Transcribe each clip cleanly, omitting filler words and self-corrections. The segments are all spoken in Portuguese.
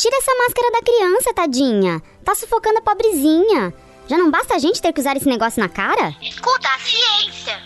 Tira essa máscara da criança, tadinha. Tá sufocando a pobrezinha. Já não basta a gente ter que usar esse negócio na cara? Escuta a ciência.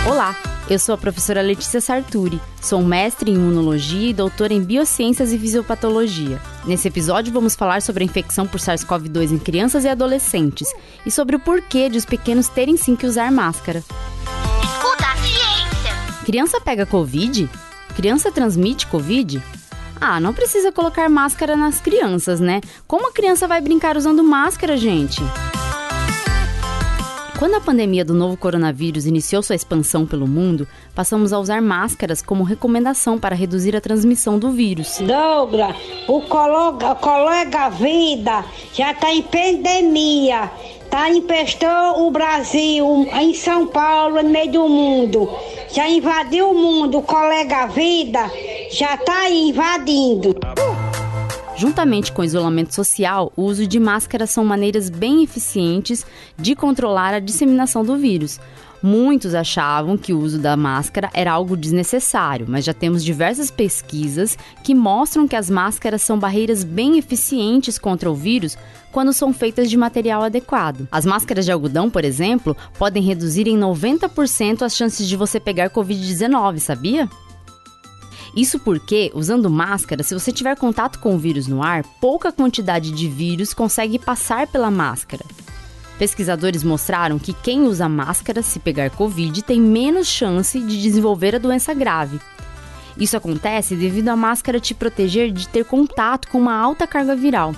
Olá, eu sou a professora Letícia Sarturi, sou mestre em imunologia e doutora em biociências e fisiopatologia. Nesse episódio vamos falar sobre a infecção por SARS-CoV-2 em crianças e adolescentes e sobre o porquê de os pequenos terem sim que usar máscara. Escuta a ciência. Criança pega Covid? Criança transmite Covid? Ah, não precisa colocar máscara nas crianças, né? Como a criança vai brincar usando máscara, gente? Quando a pandemia do novo coronavírus iniciou sua expansão pelo mundo, passamos a usar máscaras como recomendação para reduzir a transmissão do vírus. Douglas, o colega Vida já está em pandemia. Empestou o Brasil em São Paulo, no meio do mundo. Já invadiu o mundo, o colega Vida já está aí invadindo. Juntamente com o isolamento social, o uso de máscaras são maneiras bem eficientes de controlar a disseminação do vírus. Muitos achavam que o uso da máscara era algo desnecessário, mas já temos diversas pesquisas que mostram que as máscaras são barreiras bem eficientes contra o vírus quando são feitas de material adequado. As máscaras de algodão, por exemplo, podem reduzir em 90% as chances de você pegar Covid-19, sabia? Isso porque, usando máscara, se você tiver contato com o vírus no ar, pouca quantidade de vírus consegue passar pela máscara. Pesquisadores mostraram que quem usa máscara, se pegar Covid, tem menos chance de desenvolver a doença grave. Isso acontece devido à máscara te proteger de ter contato com uma alta carga viral.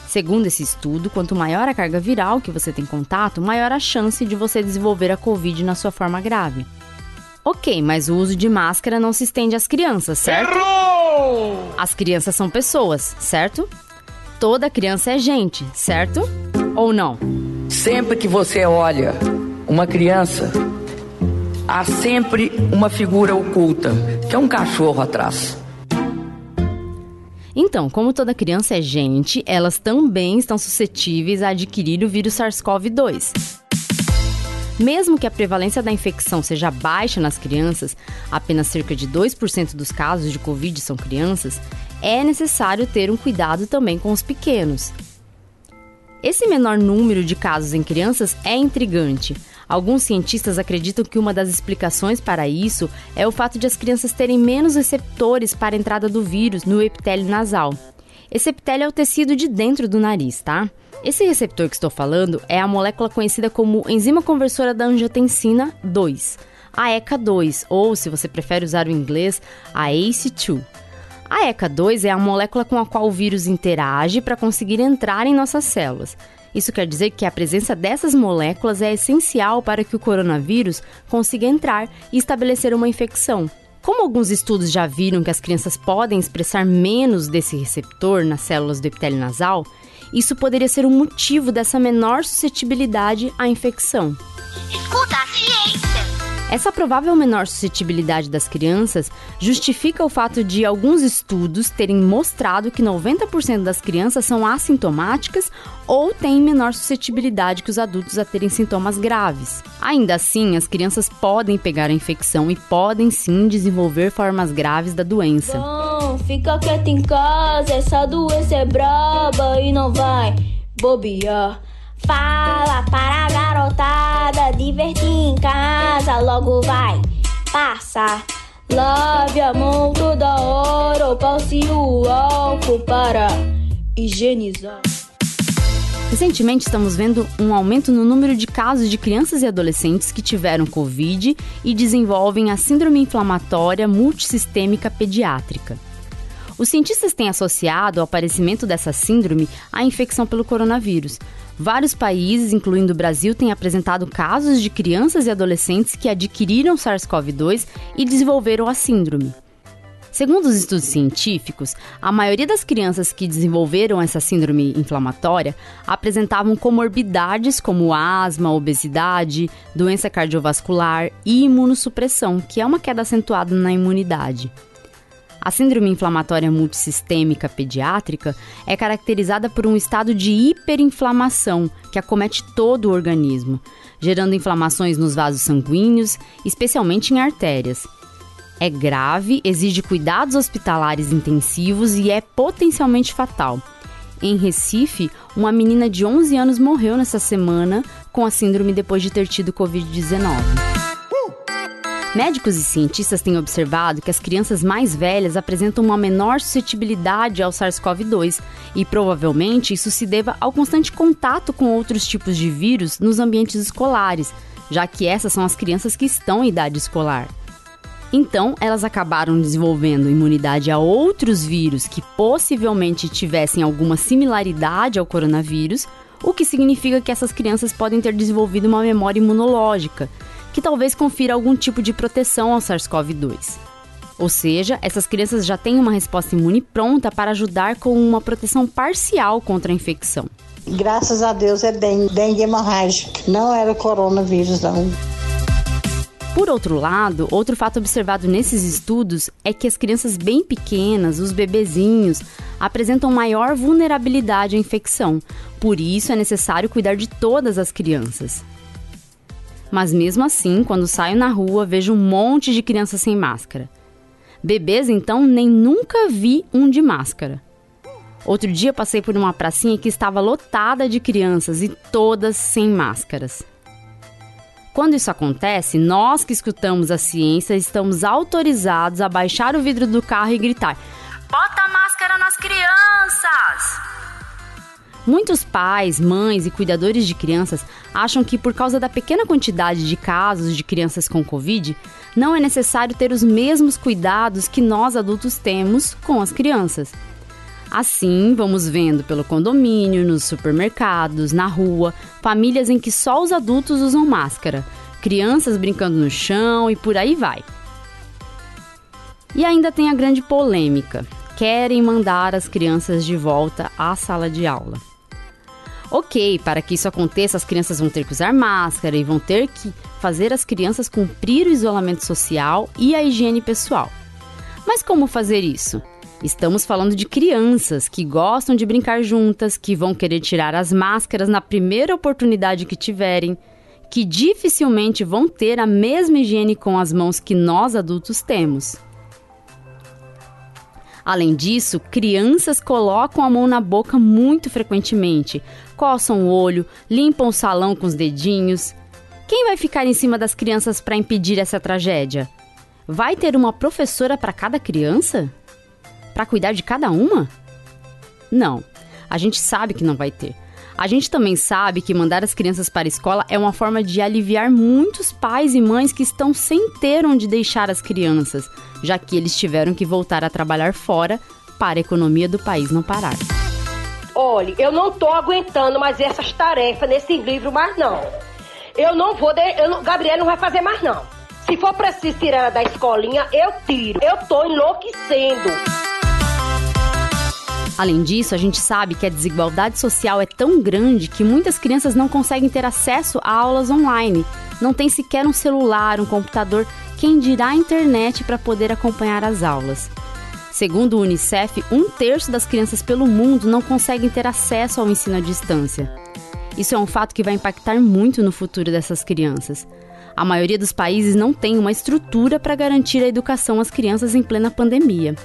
Segundo esse estudo, quanto maior a carga viral que você tem contato, maior a chance de você desenvolver a Covid na sua forma grave. Ok, mas o uso de máscara não se estende às crianças, certo? Errou! As crianças são pessoas, certo? Toda criança é gente, certo? Ou não? Sempre que você olha uma criança, há sempre uma figura oculta, que é um cachorro atrás. Então, como toda criança é gente, elas também estão suscetíveis a adquirir o vírus SARS-CoV-2. Mesmo que a prevalência da infecção seja baixa nas crianças, apenas cerca de 2% dos casos de Covid são crianças, é necessário ter um cuidado também com os pequenos. Esse menor número de casos em crianças é intrigante. Alguns cientistas acreditam que uma das explicações para isso é o fato de as crianças terem menos receptores para a entrada do vírus no epitélio nasal. Esse epitélio é o tecido de dentro do nariz, tá? Esse receptor que estou falando é a molécula conhecida como enzima conversora da angiotensina 2, a ECA2, ou, se você prefere usar o inglês, a ACE2. A ECA2 é a molécula com a qual o vírus interage para conseguir entrar em nossas células. Isso quer dizer que a presença dessas moléculas é essencial para que o coronavírus consiga entrar e estabelecer uma infecção. Como alguns estudos já viram que as crianças podem expressar menos desse receptor nas células do epitélio nasal, isso poderia ser o motivo dessa menor suscetibilidade à infecção. Escuta a ciência. Essa provável menor suscetibilidade das crianças justifica o fato de alguns estudos terem mostrado que 90% das crianças são assintomáticas ou têm menor suscetibilidade que os adultos a terem sintomas graves. Ainda assim, as crianças podem pegar a infecção e podem sim desenvolver formas graves da doença. Não, fica quieto em casa, essa doença é braba e não vai bobear. Fala para a garotada, divertir em casa, logo vai passar. Lave a mão toda hora, ou passe o álcool para higienizar. Recentemente estamos vendo um aumento no número de casos de crianças e adolescentes que tiveram Covid e desenvolvem a síndrome inflamatória multissistêmica pediátrica. Os cientistas têm associado o aparecimento dessa síndrome à infecção pelo coronavírus. Vários países, incluindo o Brasil, têm apresentado casos de crianças e adolescentes que adquiriram SARS-CoV-2 e desenvolveram a síndrome. Segundo os estudos científicos, a maioria das crianças que desenvolveram essa síndrome inflamatória apresentavam comorbidades como asma, obesidade, doença cardiovascular e imunossupressão, que é uma queda acentuada na imunidade. A síndrome inflamatória multissistêmica pediátrica é caracterizada por um estado de hiperinflamação que acomete todo o organismo, gerando inflamações nos vasos sanguíneos, especialmente em artérias. É grave, exige cuidados hospitalares intensivos e é potencialmente fatal. Em Recife, uma menina de 11 anos morreu nessa semana com a síndrome depois de ter tido Covid-19. Médicos e cientistas têm observado que as crianças mais velhas apresentam uma menor suscetibilidade ao SARS-CoV-2 e provavelmente isso se deva ao constante contato com outros tipos de vírus nos ambientes escolares, já que essas são as crianças que estão em idade escolar. Então, elas acabaram desenvolvendo imunidade a outros vírus que possivelmente tivessem alguma similaridade ao coronavírus, o que significa que essas crianças podem ter desenvolvido uma memória imunológica, que talvez confira algum tipo de proteção ao SARS-CoV-2. Ou seja, essas crianças já têm uma resposta imune pronta para ajudar com uma proteção parcial contra a infecção. Graças a Deus é dengue hemorrágica, não era coronavírus não. Por outro lado, outro fato observado nesses estudos é que as crianças bem pequenas, os bebezinhos, apresentam maior vulnerabilidade à infecção. Por isso é necessário cuidar de todas as crianças. Mas mesmo assim, quando saio na rua, vejo um monte de crianças sem máscara. Bebês, então, nem nunca vi um de máscara. Outro dia passei por uma pracinha que estava lotada de crianças e todas sem máscaras. Quando isso acontece, nós que escutamos a ciência estamos autorizados a baixar o vidro do carro e gritar: "Bota a máscara nas crianças!" Muitos pais, mães e cuidadores de crianças acham que por causa da pequena quantidade de casos de crianças com Covid, não é necessário ter os mesmos cuidados que nós adultos temos com as crianças. Assim, vamos vendo pelo condomínio, nos supermercados, na rua, famílias em que só os adultos usam máscara, crianças brincando no chão e por aí vai. E ainda tem a grande polêmica: querem mandar as crianças de volta à sala de aula. Ok, para que isso aconteça, as crianças vão ter que usar máscara e vão ter que fazer as crianças cumprir o isolamento social e a higiene pessoal. Mas como fazer isso? Estamos falando de crianças que gostam de brincar juntas, que vão querer tirar as máscaras na primeira oportunidade que tiverem, que dificilmente vão ter a mesma higiene com as mãos que nós adultos temos. Além disso, crianças colocam a mão na boca muito frequentemente, coçam o olho, limpam o salão com os dedinhos. Quem vai ficar em cima das crianças para impedir essa tragédia? Vai ter uma professora para cada criança? Para cuidar de cada uma? Não, a gente sabe que não vai ter. A gente também sabe que mandar as crianças para a escola é uma forma de aliviar muitos pais e mães que estão sem ter onde deixar as crianças, já que eles tiveram que voltar a trabalhar fora para a economia do país não parar. Olha, eu não tô aguentando mais essas tarefas nesse livro mais não. Eu não vou, Gabriel não vai fazer mais não. Se for preciso tirar da escolinha, eu tiro. Eu tô enlouquecendo. Além disso, a gente sabe que a desigualdade social é tão grande que muitas crianças não conseguem ter acesso a aulas online. Não tem sequer um celular, um computador, quem dirá a internet para poder acompanhar as aulas. Segundo o Unicef, 1/3 das crianças pelo mundo não conseguem ter acesso ao ensino à distância. Isso é um fato que vai impactar muito no futuro dessas crianças. A maioria dos países não tem uma estrutura para garantir a educação às crianças em plena pandemia.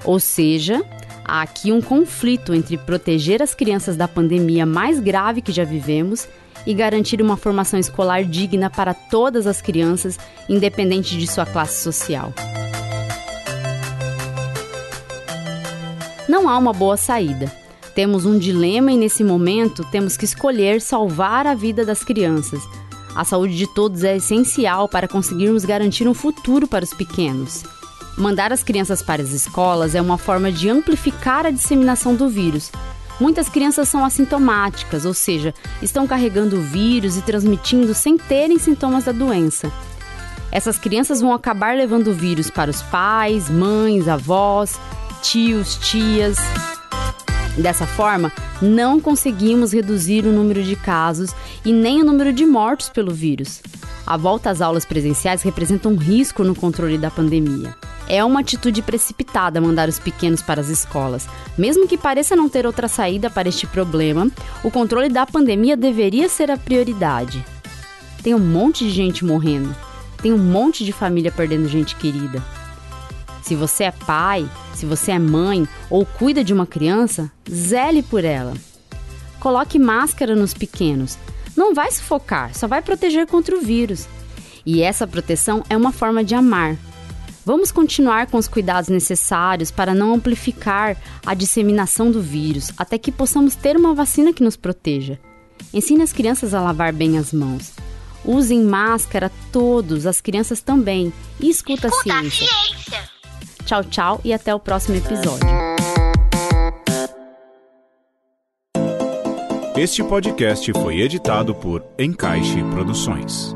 Ou seja, há aqui um conflito entre proteger as crianças da pandemia mais grave que já vivemos e garantir uma formação escolar digna para todas as crianças, independente de sua classe social. Não há uma boa saída. Temos um dilema e, nesse momento, temos que escolher salvar a vida das crianças. A saúde de todos é essencial para conseguirmos garantir um futuro para os pequenos. Mandar as crianças para as escolas é uma forma de amplificar a disseminação do vírus. Muitas crianças são assintomáticas, ou seja, estão carregando o vírus e transmitindo sem terem sintomas da doença. Essas crianças vão acabar levando o vírus para os pais, mães, avós, tios, tias. Dessa forma, não conseguimos reduzir o número de casos e nem o número de mortos pelo vírus. A volta às aulas presenciais representa um risco no controle da pandemia. É uma atitude precipitada mandar os pequenos para as escolas. Mesmo que pareça não ter outra saída para este problema, o controle da pandemia deveria ser a prioridade. Tem um monte de gente morrendo. Tem um monte de família perdendo gente querida. Se você é pai, se você é mãe ou cuida de uma criança, zele por ela. Coloque máscara nos pequenos. Não vai sufocar, só vai proteger contra o vírus. E essa proteção é uma forma de amar. Vamos continuar com os cuidados necessários para não amplificar a disseminação do vírus, até que possamos ter uma vacina que nos proteja. Ensine as crianças a lavar bem as mãos. Usem máscara todos, as crianças também. E escuta a ciência. Tchau, tchau e até o próximo episódio. Este podcast foi editado por Encaixe Produções.